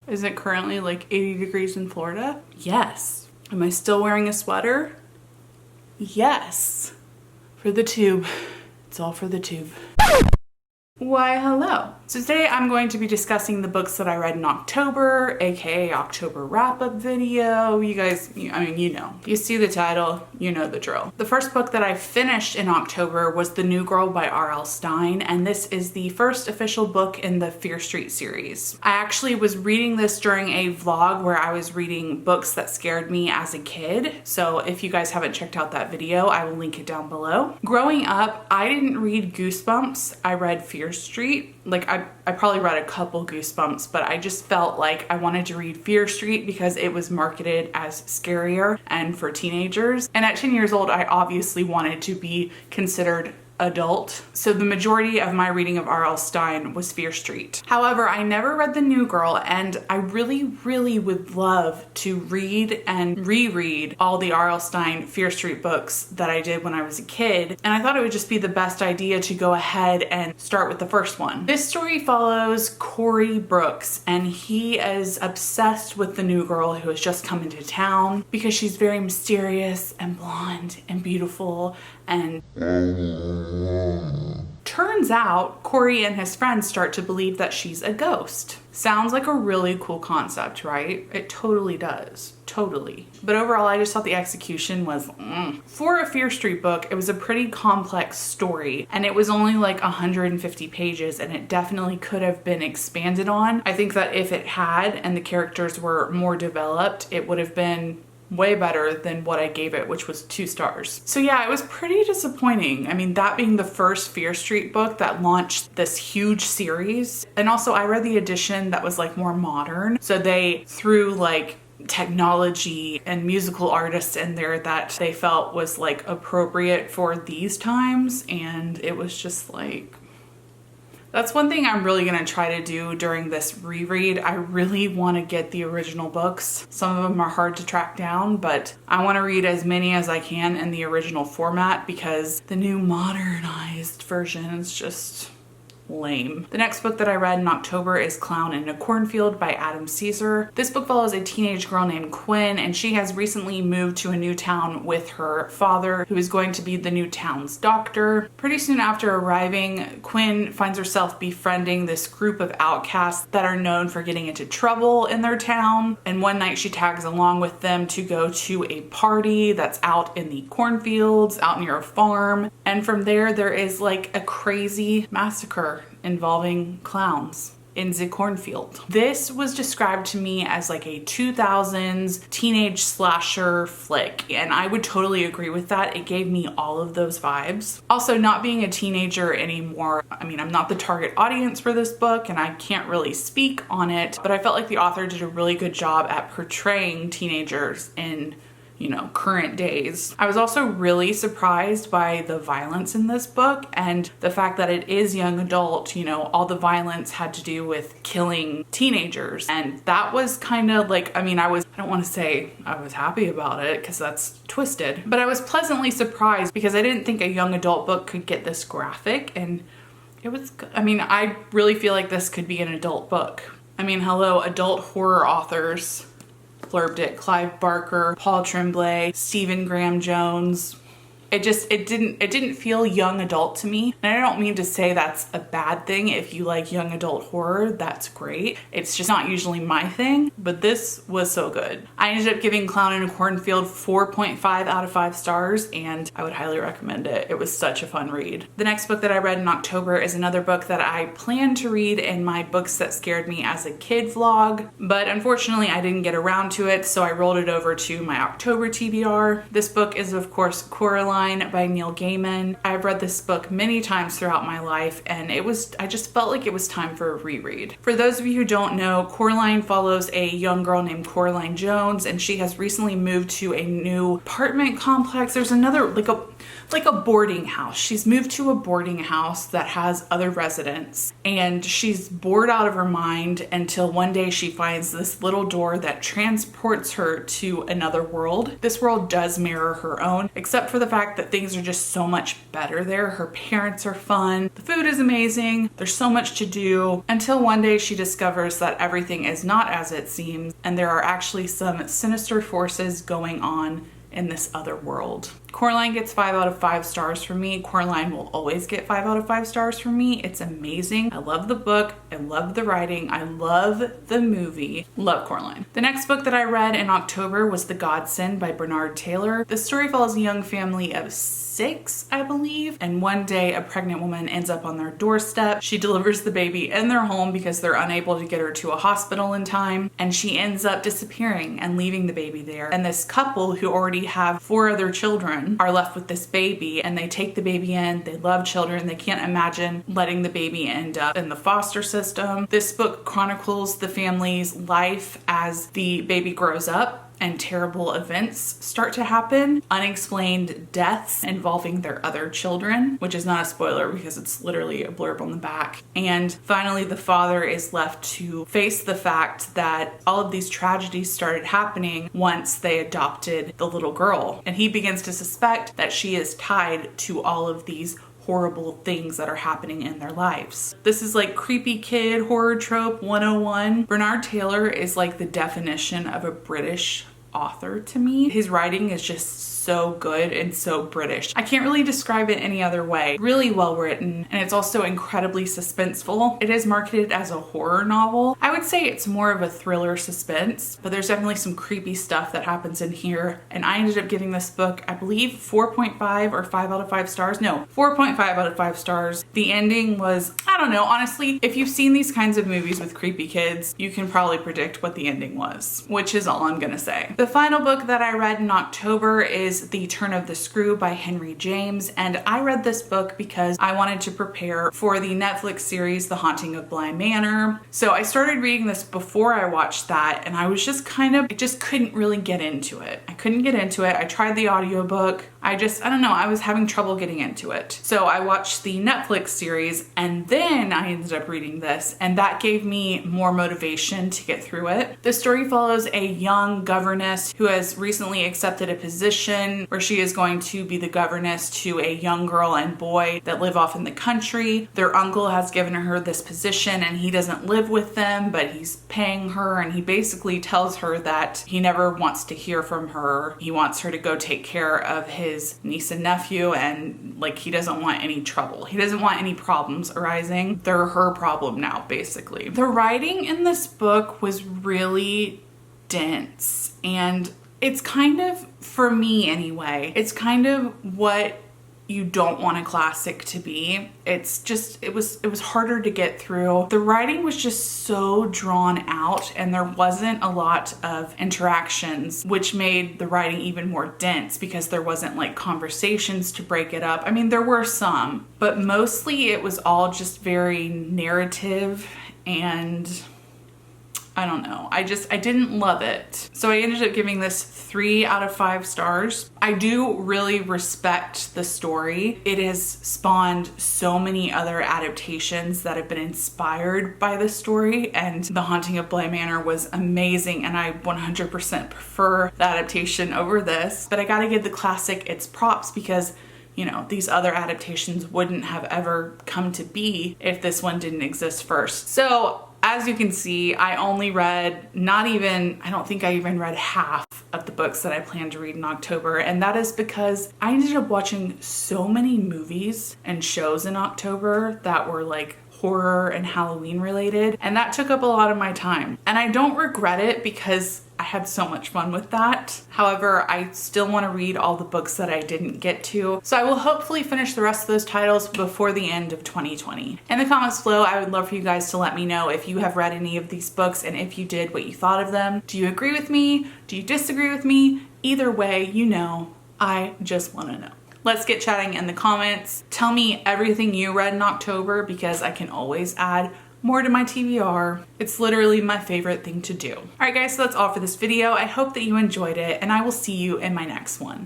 Is it currently like 80 degrees in Florida? Yes. Am I still wearing a sweater? Yes. For the tube. It's all for the tube. Why, hello. So today I'm going to be discussing the books that I read in October, aka October wrap-up video. You guys, I mean, you know. You see the title, you know the drill. The first book that I finished in October was The New Girl by R.L. Stine, and this is the first official book in the Fear Street series. I actually was reading this during a vlog where I was reading books that scared me as a kid. So if you guys haven't checked out that video, I will link it down below. Growing up, I didn't read Goosebumps. I read Fear Street. Like I probably read a couple Goosebumps, but I just felt like I wanted to read Fear Street because it was marketed as scarier and for teenagers. And at 10 years old, I obviously wanted to be considered adult. So the majority of my reading of R.L. Stine was Fear Street. However, I never read The New Girl, and I really would love to read and reread all the R.L. Stine Fear Street books that I did when I was a kid. And I thought it would just be the best idea to go ahead and start with the first one. This story follows Corey Brooks, and he is obsessed with the new girl who has just come into town because she's very mysterious and blonde and beautiful, and turns out Corey and his friends start to believe that she's a ghost. Sounds like a really cool concept, right? It totally does. Totally. But overall, I just thought the execution was For a Fear Street book, it was a pretty complex story, and it was only like 150 pages, and it definitely could have been expanded on. I think that if it had and the characters were more developed, it would have been way better than what I gave it, which was 2 stars. So yeah, it was pretty disappointing. I mean, that being the first Fear Street book that launched this huge series. And also I read the edition that was like more modern. So they threw like technology and musical artists in there that they felt was like appropriate for these times. And it was just like, that's one thing I'm really gonna try to do during this reread. I really wanna get the original books. Some of them are hard to track down, but I wanna read as many as I can in the original format because the new modernized version is just lame. The next book that I read in October is Clown in a Cornfield by Adam Caesar. This book follows a teenage girl named Quinn, and she has recently moved to a new town with her father, who is going to be the new town's doctor. Pretty soon after arriving, Quinn finds herself befriending this group of outcasts that are known for getting into trouble in their town. And one night she tags along with them to go to a party that's out in the cornfields, out near a farm. And from there is like a crazy massacre involving clowns in the cornfield. This was described to me as like a 2000s teenage slasher flick, and I would totally agree with that. It gave me all of those vibes. Also, not being a teenager anymore, I mean, I'm not the target audience for this book and I can't really speak on it, but I felt like the author did a really good job at portraying teenagers in, you know, current days. I was also really surprised by the violence in this book and the fact that it is young adult. You know, all the violence had to do with killing teenagers, and that was kind of like, I mean, I don't want to say I was happy about it because that's twisted, but I was pleasantly surprised because I didn't think a young adult book could get this graphic, and it was, I mean, I really feel like this could be an adult book. I mean, hello, adult horror authors blurbed it: Clive Barker, Paul Tremblay, Stephen Graham Jones. It didn't feel young adult to me. And I don't mean to say that's a bad thing. If you like young adult horror, that's great. It's just not usually my thing, but this was so good. I ended up giving Clown in a Cornfield 4.5 out of 5 stars, and I would highly recommend it. It was such a fun read. The next book that I read in October is another book that I planned to read in my Books That Scared Me as a Kid vlog, but unfortunately I didn't get around to it, so I rolled it over to my October TBR. This book is, of course, Coraline by Neil Gaiman. I've read this book many times throughout my life, and I just felt like it was time for a reread. For those of you who don't know, Coraline follows a young girl named Coraline Jones, and she has recently moved to a new apartment complex. There's another, like a boarding house. She's moved to a boarding house that has other residents, and she's bored out of her mind until one day she finds this little door that transports her to another world. This world does mirror her own, except for the fact fact that things are just so much better there. Her parents are fun. The food is amazing. There's so much to do until one day she discovers that everything is not as it seems and there are actually some sinister forces going on in this other world. Coraline gets 5 out of 5 stars from me. Coraline will always get 5 out of 5 stars from me. It's amazing. I love the book. I love the writing. I love the movie. Love Coraline. The next book that I read in October was The Godsend by Bernard Taylor. The story follows a young family of 6, I believe, and one day a pregnant woman ends up on their doorstep. She delivers the baby in their home because they're unable to get her to a hospital in time, and she ends up disappearing and leaving the baby there. And this couple, who already have 4 other children, are left with this baby, and they take the baby in. They love children. They can't imagine letting the baby end up in the foster system. This book chronicles the family's life as the baby grows up and terrible events start to happen. Unexplained deaths involving their other children, which is not a spoiler because it's literally a blurb on the back. And finally, the father is left to face the fact that all of these tragedies started happening once they adopted the little girl. And he begins to suspect that she is tied to all of these horrible things that are happening in their lives. This is like creepy kid horror trope 101. Bernard Taylor is like the definition of a British author to me. His writing is just so good and so British. I can't really describe it any other way. Really well written, and it's also incredibly suspenseful. It is marketed as a horror novel. I would say it's more of a thriller suspense, but there's definitely some creepy stuff that happens in here. And I ended up giving this book, I believe, 4.5 or 5 out of 5 stars. No, 4.5 out of 5 stars. The ending was, I don't know, honestly, if you've seen these kinds of movies with creepy kids, you can probably predict what the ending was, which is all I'm gonna say. The final book that I read in October is The Turn of the Screw by Henry James, and I read this book because I wanted to prepare for the Netflix series The Haunting of Bly Manor. So I started reading this before I watched that, and I was just I just couldn't really get into it. I couldn't get into it. I tried the audiobook. I don't know, I was having trouble getting into it. So I watched the Netflix series, and then I ended up reading this, and that gave me more motivation to get through it. The story follows a young governess who has recently accepted a position where she is going to be the governess to a young girl and boy that live off in the country. Their uncle has given her this position, and he doesn't live with them, but he's paying her, and he basically tells her that he never wants to hear from her. He wants her to go take care of his niece and nephew, and like he doesn't want any trouble. He doesn't want any problems arising. They're her problem now, basically. The writing in this book was really dense, and it's kind of, for me anyway, it's kind of what you don't want a classic to be. It's just, it was harder to get through. The writing was just so drawn out, and there wasn't a lot of interactions, which made the writing even more dense because there wasn't like conversations to break it up. I mean, there were some, but mostly it was all just very narrative, and I don't know. I didn't love it. So I ended up giving this 3 out of 5 stars. I do really respect the story. It has spawned so many other adaptations that have been inspired by the story, and The Haunting of Bly Manor was amazing, and I 100% prefer the adaptation over this. But I gotta give the classic its props because, you know, these other adaptations wouldn't have ever come to be if this one didn't exist first. So as you can see, I only read I don't think I even read half of the books that I planned to read in October, and that is because I ended up watching so many movies and shows in October that were like horror and Halloween related, and that took up a lot of my time. And I don't regret it because I had so much fun with that. However, I still want to read all the books that I didn't get to. So I will hopefully finish the rest of those titles before the end of 2020. In the comments below, I would love for you guys to let me know if you have read any of these books, and if you did, what you thought of them. Do you agree with me? Do you disagree with me? Either way, you know, I just want to know. Let's get chatting in the comments. Tell me everything you read in October because I can always add more to my TBR. It's literally my favorite thing to do. All right guys, so that's all for this video. I hope that you enjoyed it, and I will see you in my next one.